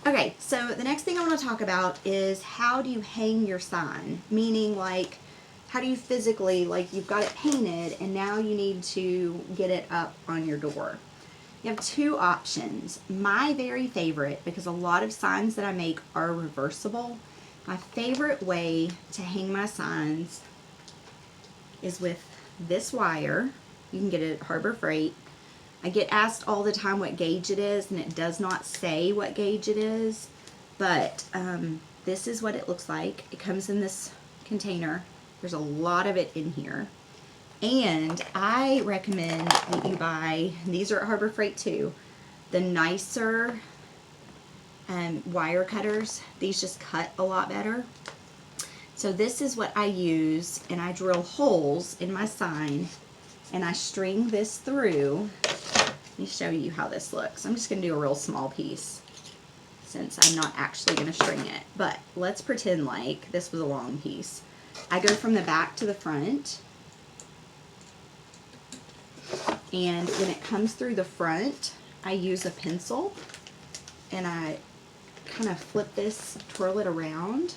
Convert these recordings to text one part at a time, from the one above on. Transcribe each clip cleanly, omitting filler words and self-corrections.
Okay, so the next thing I want to talk about is how do you hang your sign? Meaning, like, how do you physically, like, you've got it painted and now you need to get it up on your door. You have two options. My very favorite, because a lot of signs that I make are reversible, my favorite way to hang my signs is with this wire. You can get it at Harbor Freight. I get asked all the time what gauge it is, and it does not say what gauge it is, but this is what it looks like. It comes in this container. There's a lot of it in here. And I recommend that you buy, these are at Harbor Freight too, the nicer wire cutters. These just cut a lot better. So this is what I use, and I drill holes in my sign, and I string this through. Let me show you how this looks. I'm just going to do a real small piece since I'm not actually going to string it. But let's pretend like this was a long piece. I go from the back to the front. And when it comes through the front, I use a pencil and I kind of flip this, twirl it around.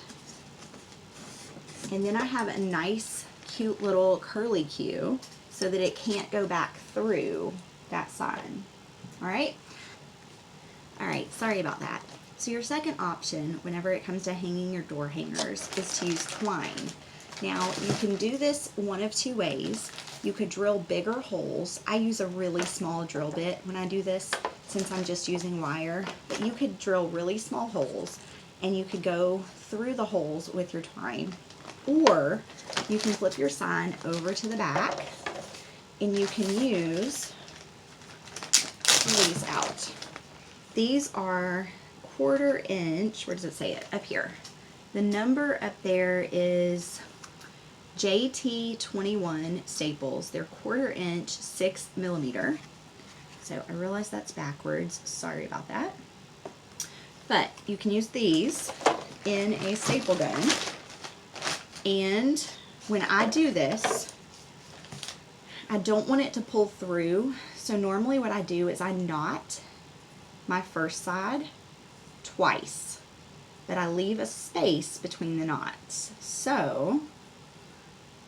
And then I have a nice, cute little curly cue so that it can't go back through that sign. All right? All right, sorry about that. So your second option, whenever it comes to hanging your door hangers, is to use twine. Now, you can do this one of two ways. You could drill bigger holes. I use a really small drill bit when I do this since I'm just using wire. But you could drill really small holes and you could go through the holes with your twine. Or you can flip your sign over to the back and you can use these out. These are 1/4 inch, where does it say it? Up here. The number up there is JT21 staples. They're 1/4 inch, 6mm. So I realize that's backwards. Sorry about that. But you can use these in a staple gun. And when I do this, I don't want it to pull through. So normally what I do is I knot my first side twice, but I leave a space between the knots. So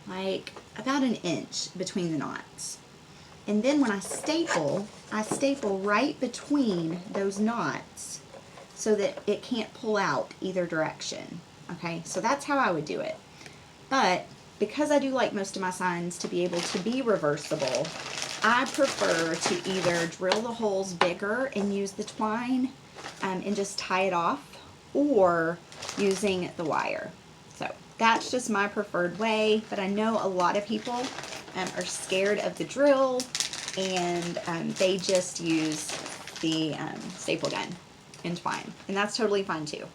like about 1 inch between the knots. And then when I staple right between those knots so that it can't pull out either direction. Okay, so that's how I would do it. But because I do like most of my signs to be able to be reversible, I prefer to either drill the holes bigger and use the twine and just tie it off, or using the wire. So that's just my preferred way, but I know a lot of people are scared of the drill and they just use the staple gun and twine, and that's totally fine too.